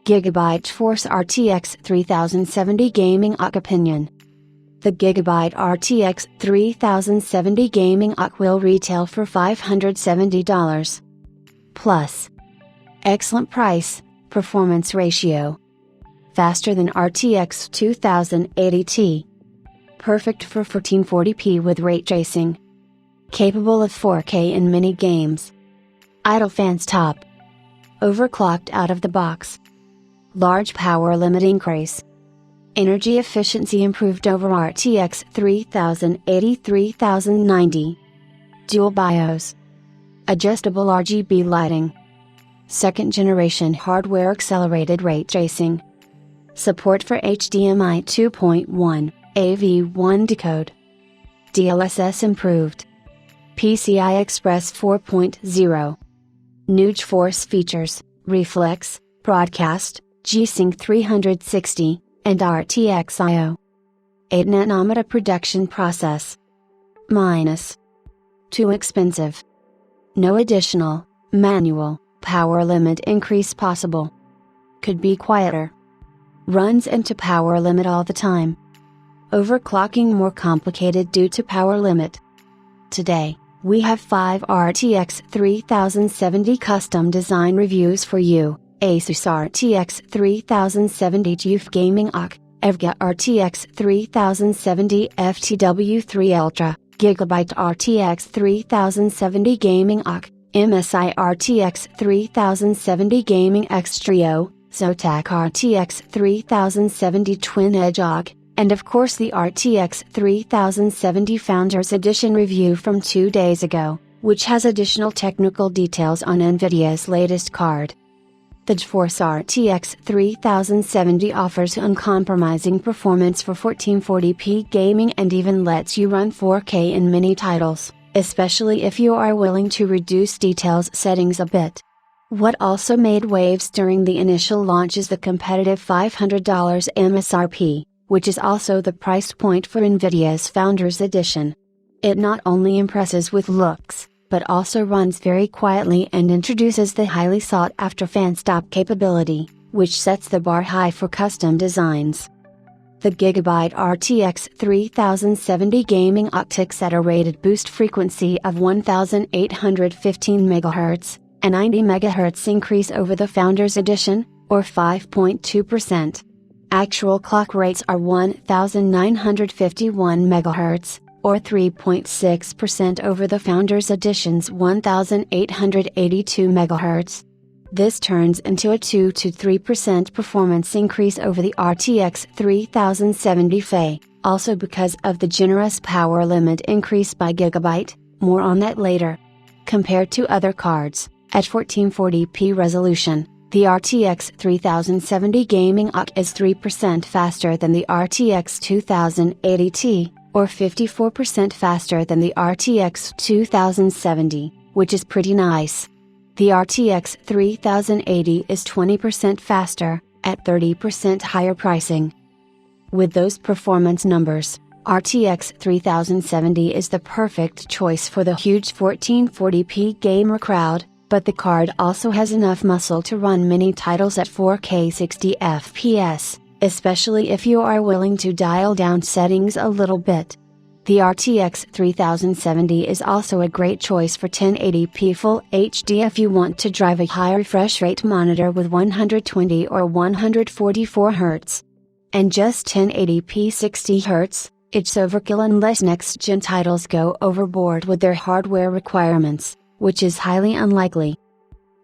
Gigabyte GeForce RTX 3070 Gaming UC Opinion. The Gigabyte RTX 3070 Gaming UC will retail for $570. Plus. Excellent price, performance ratio. Faster than RTX 2080 Ti. Perfect for 1440p with ray tracing. Capable of 4K in many games. Idle fans top. Overclocked out of the box. Large power limit increase. Energy efficiency improved over RTX 3080-3090. Dual BIOS. Adjustable RGB lighting. Second generation hardware accelerated ray tracing. Support for HDMI 2.1, AV1 decode. DLSS improved. PCI Express 4.0. New GeForce features, Reflex, Broadcast, G-Sync 360, and RTX I/O. 8nm production process. Minus. Too expensive. No additional, manual, power limit increase possible. Could be quieter. Runs into power limit all the time. Overclocking more complicated due to power limit. Today, we have 5 RTX 3070 custom design reviews for you. Asus RTX 3070 GeForce Gaming UC, EVGA RTX 3070 FTW3 Ultra, Gigabyte RTX 3070 Gaming UC, MSI RTX 3070 Gaming X Trio, Zotac RTX 3070 Twin Edge UC, and of course the RTX 3070 Founders Edition review from 2 days ago, which has additional technical details on Nvidia's latest card. The GeForce RTX 3070 offers uncompromising performance for 1440p gaming and even lets you run 4K in many titles, especially if you are willing to reduce details settings a bit. What also made waves during the initial launch is the competitive $500 MSRP, which is also the price point for Nvidia's Founders Edition. It not only impresses with looks, but also runs very quietly and introduces the highly sought-after fan stop capability, which sets the bar high for custom designs. The Gigabyte RTX 3070 Gaming UC ticks at a rated boost frequency of 1815 MHz, a 90 MHz increase over the Founders Edition, or 5.2%. Actual clock rates are 1951 MHz, or 3.6% over the Founders Edition's 1882 MHz. This turns into a 2 to 3% performance increase over the RTX 3070 Fe, also because of the generous power limit increase by Gigabyte, more on that later. Compared to other cards, at 1440p resolution, the RTX 3070 Gaming UC is 3% faster than the RTX 2080 Ti, or 54% faster than the RTX 2070, which is pretty nice. The RTX 3080 is 20% faster, at 30% higher pricing. With those performance numbers, RTX 3070 is the perfect choice for the huge 1440p gamer crowd, but the card also has enough muscle to run many titles at 4K 60 FPS. Especially if you are willing to dial down settings a little bit. The RTX 3070 is also a great choice for 1080p Full HD if you want to drive a high refresh rate monitor with 120 or 144 Hz. And just 1080p 60 Hz, it's overkill unless next-gen titles go overboard with their hardware requirements, which is highly unlikely.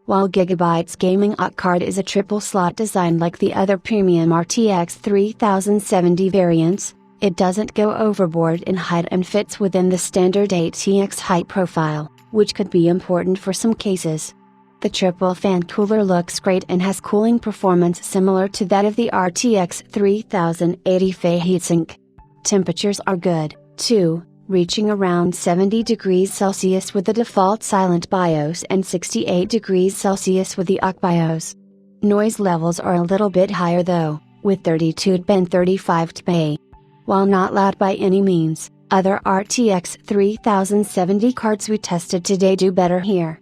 While Gigabyte's Gaming UC card is a triple slot design like the other premium RTX 3070 variants, it doesn't go overboard in height and fits within the standard ATX height profile, which could be important for some cases. The triple fan cooler looks great and has cooling performance similar to that of the RTX 3080 Fe heatsink. Temperatures are good, too, reaching around 70 degrees Celsius with the default silent BIOS and 68 degrees Celsius with the UC BIOS. Noise levels are a little bit higher though, with 32 dB and 35 dB. While not loud by any means, other RTX 3070 cards we tested today do better here.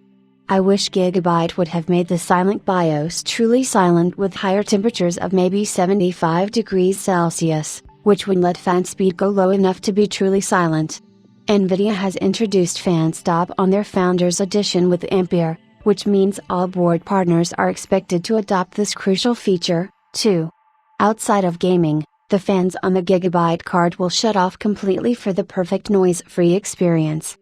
I wish Gigabyte would have made the silent BIOS truly silent with higher temperatures of maybe 75 degrees Celsius, which would let fan speed go low enough to be truly silent. Nvidia has introduced fan stop on their Founders Edition with Ampere, which means all board partners are expected to adopt this crucial feature, too. Outside of gaming, the fans on the Gigabyte card will shut off completely for the perfect noise-free experience.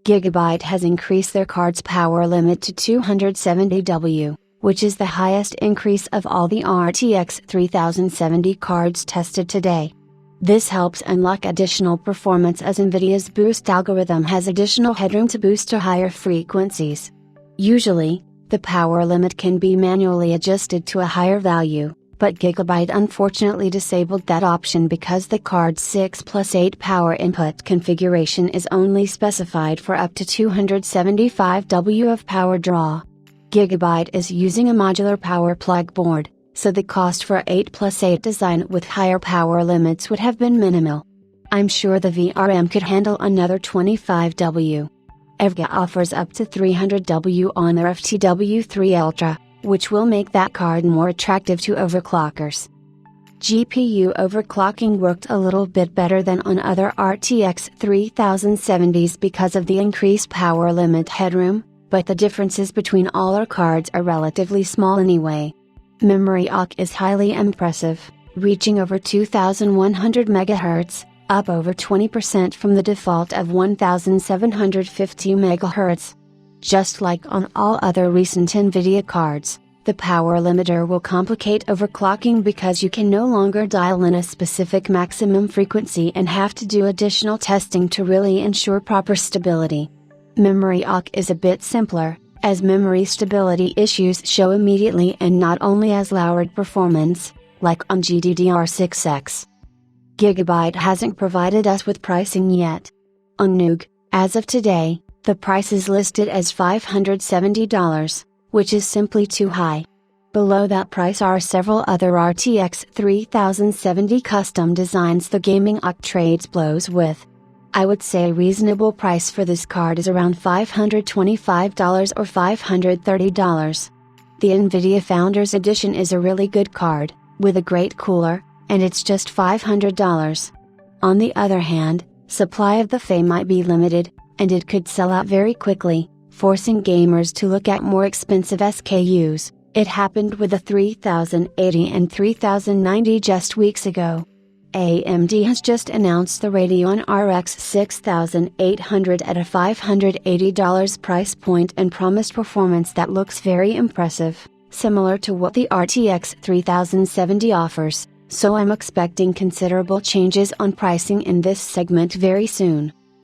Gigabyte has increased their card's power limit to 270 W, which is the highest increase of all the RTX 3070 cards tested today. This helps unlock additional performance as Nvidia's boost algorithm has additional headroom to boost to higher frequencies. Usually, the power limit can be manually adjusted to a higher value, but Gigabyte unfortunately disabled that option because the card's 6+8 power input configuration is only specified for up to 275 W of power draw. Gigabyte is using a modular power plug board, so the cost for 8+8 design with higher power limits would have been minimal. I'm sure the VRM could handle another 25 W. EVGA offers up to 300 W on their FTW3 Ultra, which will make that card more attractive to overclockers. GPU overclocking worked a little bit better than on other RTX 3070s because of the increased power limit headroom, but the differences between all our cards are relatively small anyway. Memory occ is highly impressive, reaching over 2100 MHz, up over 20% from the default of 1750 MHz. Just like on all other recent Nvidia cards, the power limiter will complicate overclocking because you can no longer dial in a specific maximum frequency and have to do additional testing to really ensure proper stability. Memory occ is a bit simpler, as memory stability issues show immediately and not only as lowered performance, like on GDDR6X. Gigabyte hasn't provided us with pricing yet. On Noog, as of today, the price is listed as $570, which is simply too high. Below that price are several other RTX 3070 custom designs the gaming occ trades blows with. I would say a reasonable price for this card is around $525 or $530. The Nvidia Founders Edition is a really good card, with a great cooler, and it's just $500. On the other hand, supply of the FE might be limited, and it could sell out very quickly, forcing gamers to look at more expensive SKUs. It happened with the 3080 and 3090 just weeks ago. AMD has just announced the Radeon RX 6800 at a $580 price point and promised performance that looks very impressive, similar to what the RTX 3070 offers, so I'm expecting considerable changes on pricing in this segment very soon.